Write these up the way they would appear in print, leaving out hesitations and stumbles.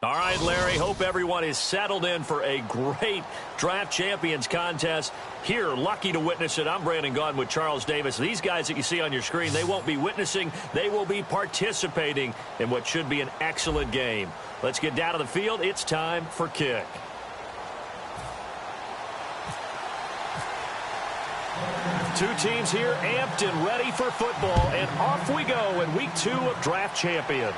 All right, Larry, hope everyone is settled in for a great Draft Champions contest. Here, lucky to witness it, I'm Brandon Gaudin with Charles Davis. These guys that you see on your screen, they won't be witnessing, they will be participating in what should be an excellent game. Let's get down to the field. It's time for kick. Two teams here amped and ready for football, and off we go in week 2 of Draft Champions.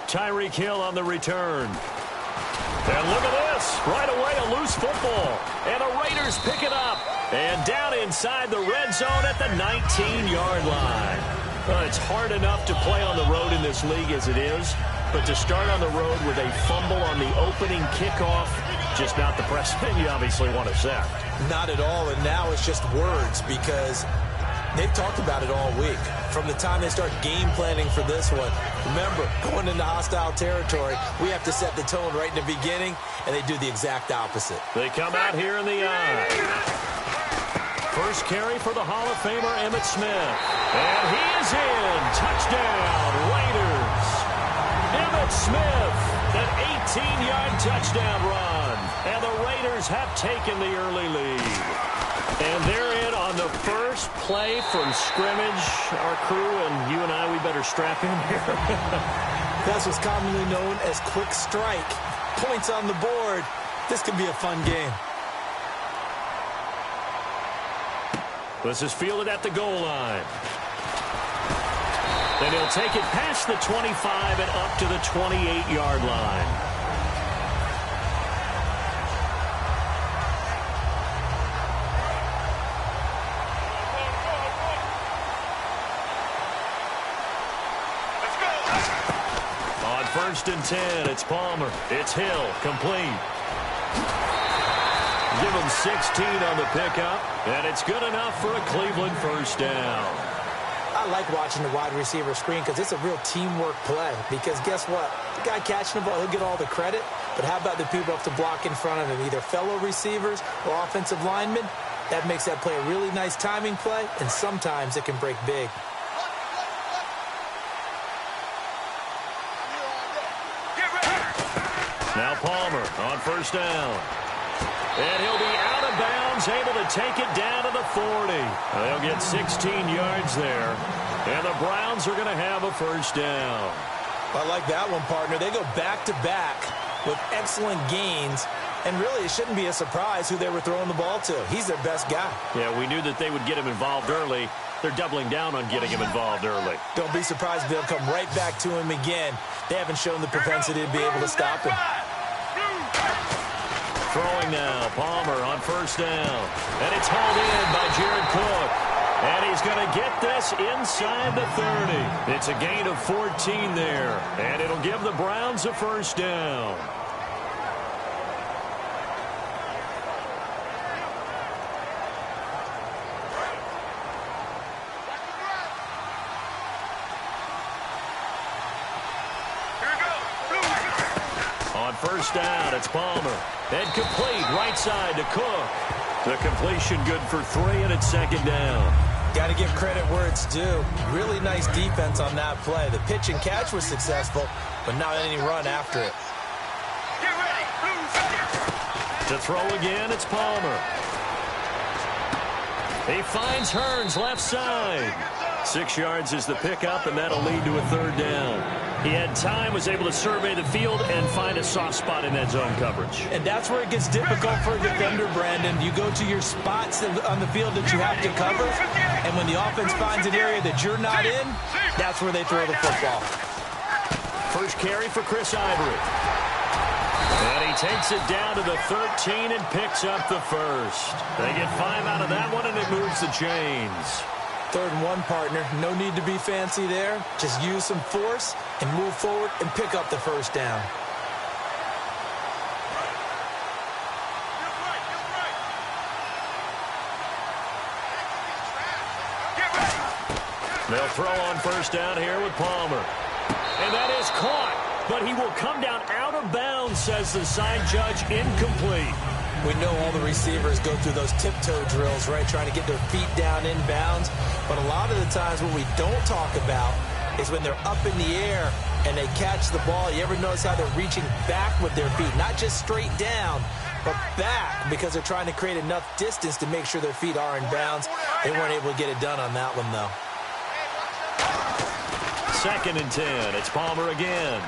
Tyreek Hill on the return. And look at this. Right away, a loose football. And the Raiders pick it up. And down inside the red zone at the 19-yard line. It's hard enough to play on the road in this league as it is. But to start on the road with a fumble on the opening kickoff, just not the precedent you obviously want to set. Not at all, and now it's just words because they've talked about it all week. From the time they start game planning for this one, remember, going into hostile territory, we have to set the tone right in the beginning, and they do the exact opposite. They come out here in the eye. First carry for the Hall of Famer Emmitt Smith. And he is in. Touchdown, Raiders. Emmitt Smith, an 18-yard touchdown run. And the Raiders have taken the early lead. And they're in on the first play from scrimmage. Our crew and you and I, we better strap in here. That's what's commonly known as quick strike. Points on the board. This could be a fun game. This is fielded at the goal line. And he'll take it past the 25 and up to the 28-yard line. First and 10, it's Palmer. It's Hill, complete. Give him 16 on the pickup, and it's good enough for a Cleveland first down. I like watching the wide receiver screen because it's a real teamwork play. Because guess what? The guy catching the ball, he'll get all the credit. But how about the people up to block in front of him, either fellow receivers or offensive linemen? That makes that play a really nice timing play, and sometimes it can break big. Now Palmer on first down. And he'll be out of bounds, able to take it down to the 40. They'll get 16 yards there. And the Browns are going to have a first down. I like that one, partner. They go back-to-back with excellent gains. And really, it shouldn't be a surprise who they were throwing the ball to. He's their best guy. Yeah, we knew that they would get him involved early. They're doubling down on getting him involved early. Don't be surprised if they'll come right back to him again. They haven't shown the propensity to be able to stop him. Throwing now, Palmer on first down. And it's hauled in by Jared Cook. And he's going to get this inside the 30. It's a gain of 14 there. And it'll give the Browns a first down. First down, it's Palmer. And complete, right side to Cook. The completion good for 3, and it's second down. Got to give credit where it's due. Really nice defense on that play. The pitch and catch was successful, but not any run after it. Get ready. To throw again, it's Palmer. He finds Hearns left side. 6 yards is the pickup, and that'll lead to a third down. He had time, was able to survey the field and find a soft spot in that zone coverage. And that's where it gets difficult for a defender, Brandon. You go to your spots on the field that you have to cover, and when the offense finds an area that you're not in, that's where they throw the football. First carry for Chris Ivory. And he takes it down to the 13 and picks up the first. They get 5 out of that one, and it moves the chains. 3rd and 1, partner. No need to be fancy there. Just use some force and move forward and pick up the first down. They'll throw on first down here with Palmer. And that is caught, but he will come down out of bounds, says the side judge, incomplete. We know all the receivers go through those tiptoe drills, right, trying to get their feet down inbounds. But a lot of the times what we don't talk about is when they're up in the air, and they catch the ball, you ever notice how they're reaching back with their feet? Not just straight down, but back, because they're trying to create enough distance to make sure their feet are in bounds. They weren't able to get it done on that one, though. 2nd and 10. It's Palmer again.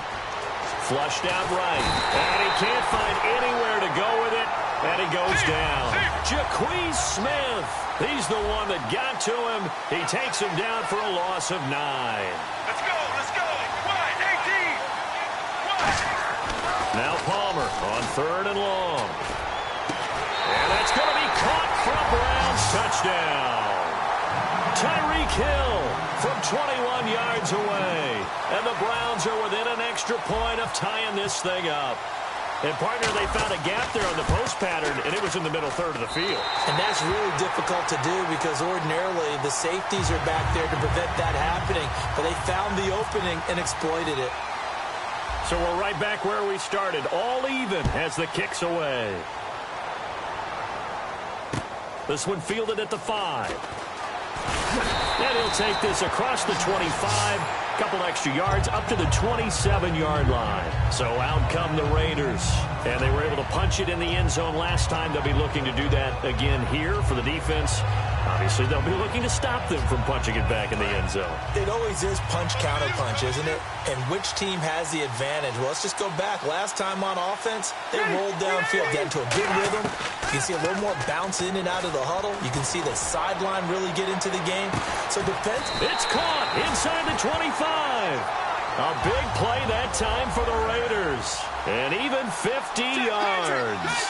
Flushed out right. And he can't find anywhere to go with it. And he goes down. Jaquez Smith. He's the one that got to him. He takes him down for a loss of 9. Let's go, let's go. Wide, 18. Wide. Now Palmer on 3rd and long. And that's going to be caught from Brown's touchdown. Tyreek Hill from 21 yards away. And the Browns are within an extra point of tying this thing up. And, partner, they found a gap there on the post pattern, and it was in the middle third of the field. And that's really difficult to do because ordinarily the safeties are back there to prevent that happening. But they found the opening and exploited it. So we're right back where we started, all even as the kick's away. This one fielded at the 5. And he'll take this across the 25. Couple extra yards up to the 27-yard line. So out come the Raiders. And they were able to punch it in the end zone last time. They'll be looking to do that again here for the defense. Obviously, they'll be looking to stop them from punching it back in the end zone. It always is punch-counter-punch, isn't it? And which team has the advantage? Well, let's just go back. Last time on offense, they rolled downfield, got into a good rhythm. You can see a little more bounce in and out of the huddle. You can see the sideline really get into the game. So defense. It's caught inside the 25. A big play that time for the Raiders. And even 50 yards.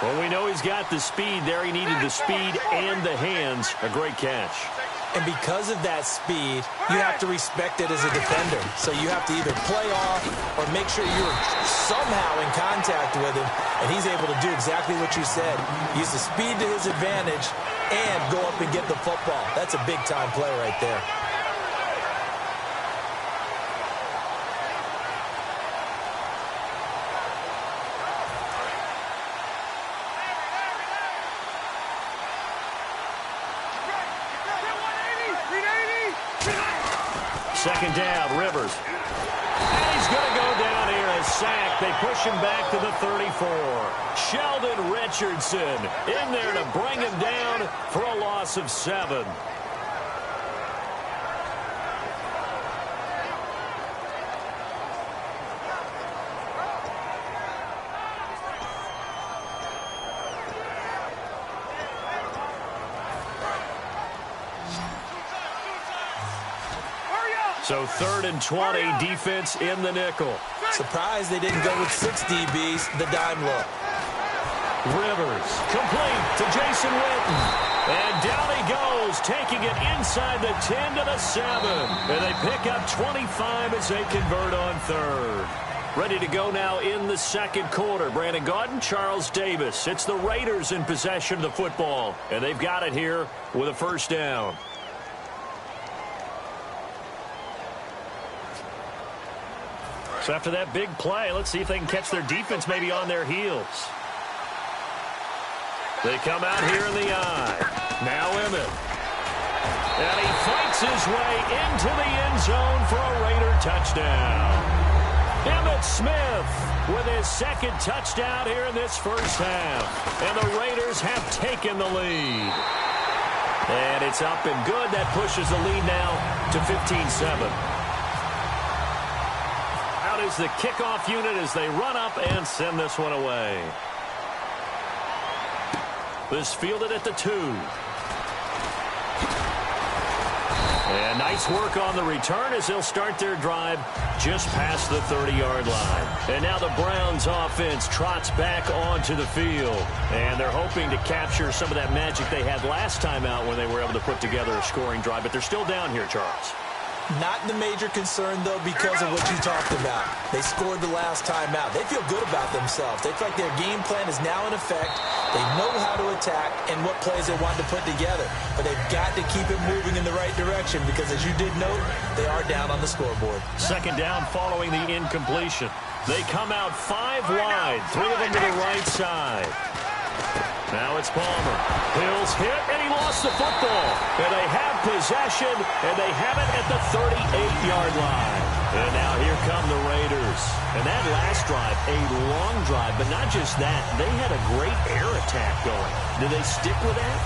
Well, we know he's got the speed there. He needed the speed and the hands. A great catch. And because of that speed, you have to respect it as a defender. So you have to either play off or make sure you're somehow in contact with him. And he's able to do exactly what you said. Use the speed to his advantage and go up and get the football. That's a big-time play right there. Second down, Rivers. And he's going to go down here as sacked. They push him back to the 34. Sheldon Richardson in there to bring him down for a loss of 7. So 3rd and 20, defense in the nickel. Surprised they didn't go with 6 DBs, the dime look. Rivers, complete to Jason Witten. And down he goes, taking it inside the 10 to the 7. And they pick up 25 as they convert on 3rd. Ready to go now in the 2nd quarter. Brandon Gaudin, Charles Davis. It's the Raiders in possession of the football. And they've got it here with a 1st down. So after that big play, let's see if they can catch their defense maybe on their heels. They come out here in the eye. Now Emmett. And he fights his way into the end zone for a Raider touchdown. Emmitt Smith with his 2nd touchdown here in this 1st half. And the Raiders have taken the lead. And it's up and good. That pushes the lead now to 15-7. Is the kickoff unit as they run up and send this one away. This fielded at the 2. And nice work on the return as they'll start their drive just past the 30-yard line. And now the Browns offense trots back onto the field. And they're hoping to capture some of that magic they had last time out when they were able to put together a scoring drive. But they're still down here, Charles. Not the major concern, though, because of what you talked about. They scored the last time out. They feel good about themselves. They feel like their game plan is now in effect. They know how to attack and what plays they want to put together. But they've got to keep it moving in the right direction because, as you did note, they are down on the scoreboard. 2nd down following the incompletion. They come out 5 wide, 3 of them to the right side. Now it's Palmer. Hill's hit, and he lost the football. And they have possession, and they have it at the 38-yard line. And now here come the Raiders. And that last drive, a long drive, but not just that. They had a great air attack going. Do they stick with that?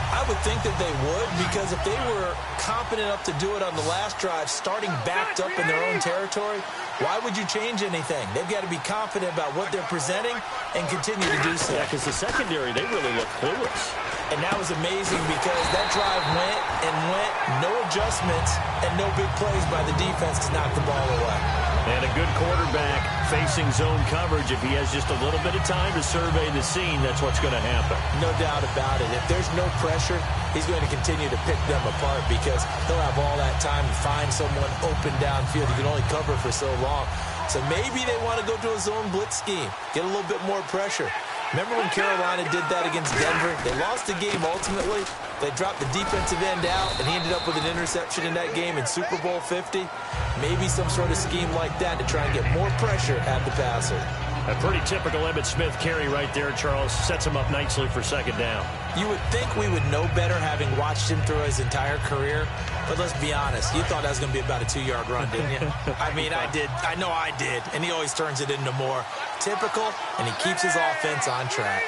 I would think that they would, because if they were competent enough to do it on the last drive, starting backed up in their own territory, why would you change anything? They've got to be confident about what they're presenting and continue to do so. Yeah, because the secondary, they really look clueless. And that was amazing because that drive went and went, no adjustments, and no big plays by the defense to knock the ball away. And a good quarterback facing zone coverage. If he has just a little bit of time to survey the scene, that's what's going to happen. No doubt about it. If there's no pressure, he's going to continue to pick them apart because he'll have all that time to find someone open downfield. He can only cover for so long. So maybe they want to go to a zone blitz scheme, get a little bit more pressure. Remember when Carolina did that against Denver? They lost the game ultimately. They dropped the defensive end out, and he ended up with an interception in that game in Super Bowl 50. Maybe some sort of scheme like that to try and get more pressure at the passer. A pretty typical Emmitt Smith carry right there, Charles. Sets him up nicely for second down. You would think we would know better having watched him through his entire career, but let's be honest. You thought that was going to be about a 2-yard run, didn't you? I mean, I did. I know I did, and he always turns it into more. Typical, and he keeps his offense on track.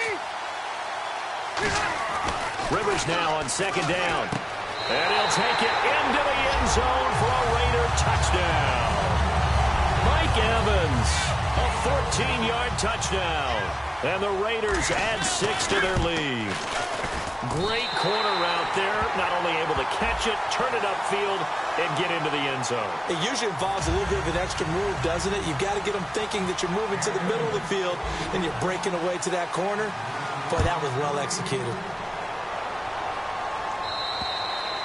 Rivers now on second down. And he'll take it into the end zone for a Raider touchdown. Mike Evans, a 14-yard touchdown. And the Raiders add 6 to their lead. Great corner route there. Not only able to catch it, turn it upfield, and get into the end zone. It usually involves a little bit of an extra move, doesn't it? You've got to get them thinking that you're moving to the middle of the field and you're breaking away to that corner. Boy, that was well executed.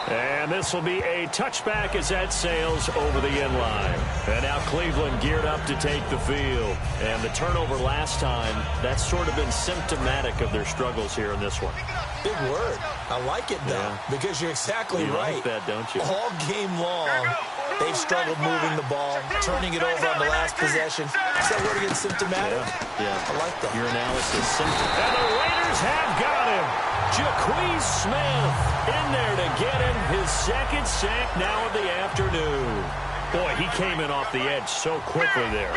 And this will be a touchback as that sails over the end line. And now Cleveland geared up to take the field. And the turnover last time, that's sort of been symptomatic of their struggles here in this one. Big word. I like it, though, because you're exactly right. You like that, don't you? All game long, they've struggled moving the ball, turning it over on the last possession. Is that word again, symptomatic? Yeah. I like that. Your analysis. And the Raiders have got him. Jacquez Smith in there to get him his second sack now of the afternoon. Boy, he came in off the edge so quickly there.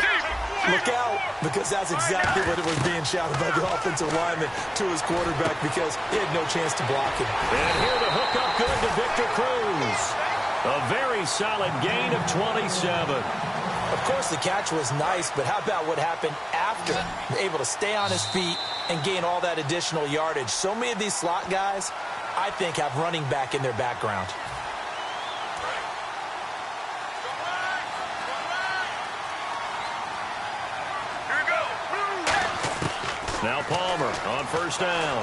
Look out, because that's exactly what it was being shouted by the offensive lineman to his quarterback because he had no chance to block him. And here the hookup good to Victor Cruz. A very solid gain of 27. Of course, the catch was nice, but how about what happened after? Able to stay on his feet and gain all that additional yardage. So many of these slot guys, I think, have running back in their background. Now Palmer on first down.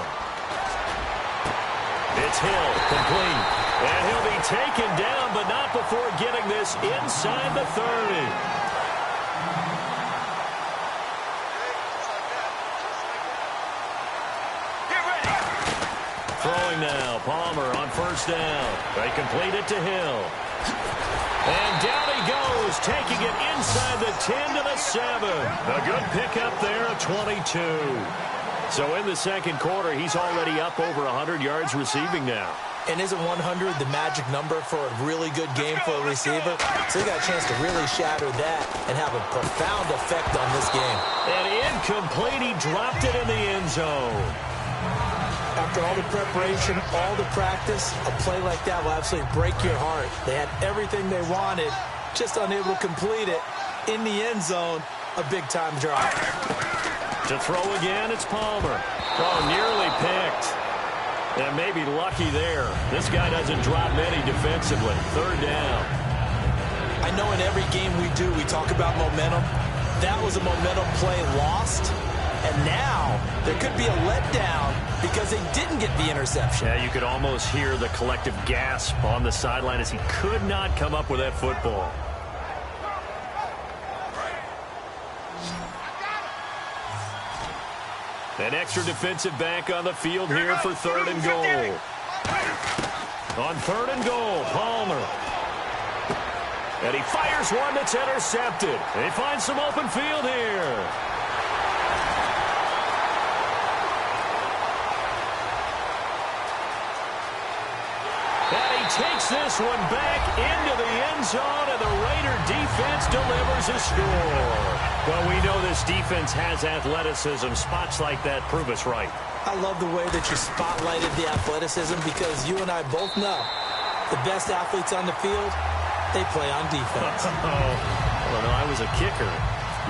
It's Hill, complete. And he'll be taken down, but not before getting this inside the 30. Throwing now, Palmer on first down. They complete it to Hill. And down he goes, taking it inside the 10 to the 7. A good pickup there, 22. So in the second quarter, he's already up over 100 yards receiving now. And isn't 100 the magic number for a really good game for a receiver? So he got a chance to really shatter that and have a profound effect on this game. And incomplete, he dropped it in the end zone. After all the preparation, all the practice, a play like that will absolutely break your heart. They had everything they wanted, just unable to complete it. In the end zone, a big-time drop. To throw again, it's Palmer. Oh, nearly picked. And maybe lucky there. This guy doesn't drop many defensively. Third down. I know in every game we do, we talk about momentum. That was a momentum play lost. And now there could be a letdown because they didn't get the interception. Yeah, you could almost hear the collective gasp on the sideline as he could not come up with that football. An extra defensive back on the field here for third and goal. On third and goal, Palmer. And he fires one that's intercepted. They find some open field here. And he takes this one back into the end zone, and the Raider defense delivers a score. Well, we know this defense has athleticism. Spots like that prove us right. I love the way that you spotlighted the athleticism because you and I both know the best athletes on the field, they play on defense. Well, no, I was a kicker.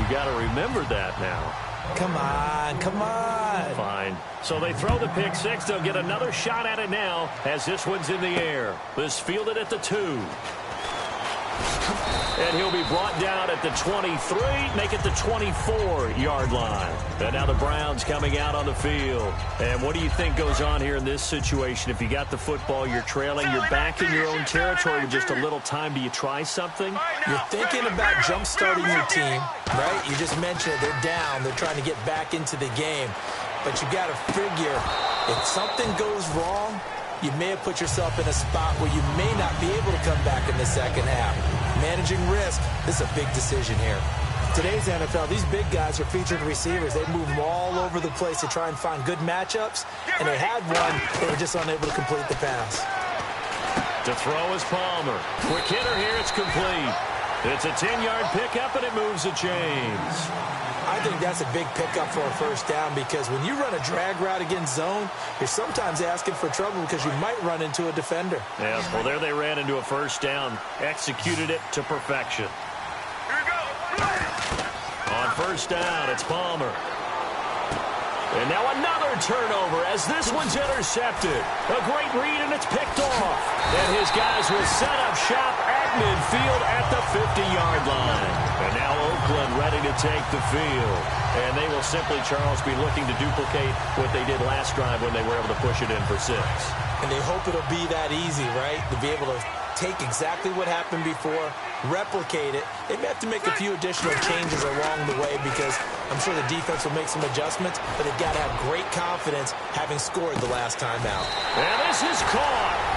You got to remember that now. Come on, come on. Fine. So they throw the pick six. They'll get another shot at it now as this one's in the air. This fielded at the 2. And he'll be brought down at the 23, make it the 24-yard line. And now the Browns coming out on the field. And what do you think goes on here in this situation? If you got the football, you're trailing, you're back in your own territory with just a little time. Do you try something? You're thinking about jump-starting your team, right? You just mentioned it. They're down. They're trying to get back into the game. But you got to figure, if something goes wrong, you may have put yourself in a spot where you may not be able to come back in the second half. Managing risk, this is a big decision here. Today's NFL, these big guys are featured receivers. They move them all over the place to try and find good matchups, and they had one. They were just unable to complete the pass. To throw is Palmer. Quick hitter here, it's complete. It's a 10-yard pickup, and it moves the chains. I think that's a big pickup for a first down because when you run a drag route against zone, you're sometimes asking for trouble because you might run into a defender. Yes, well, there they ran into a first down, executed it to perfection. Here we go. On first down, it's Palmer. And now another turnover as this one's intercepted. A great read, and it's picked off. And his guys will set up shop at midfield at the 50-yard line. And now Oakland ready to take the field. And they will simply, Charles, be looking to duplicate what they did last drive when they were able to push it in for 6. And they hope it'll be that easy, right? To be able to take exactly what happened before, replicate it. They may have to make a few additional changes along the way because I'm sure the defense will make some adjustments, but they've got to have great confidence having scored the last time out. And this is caught.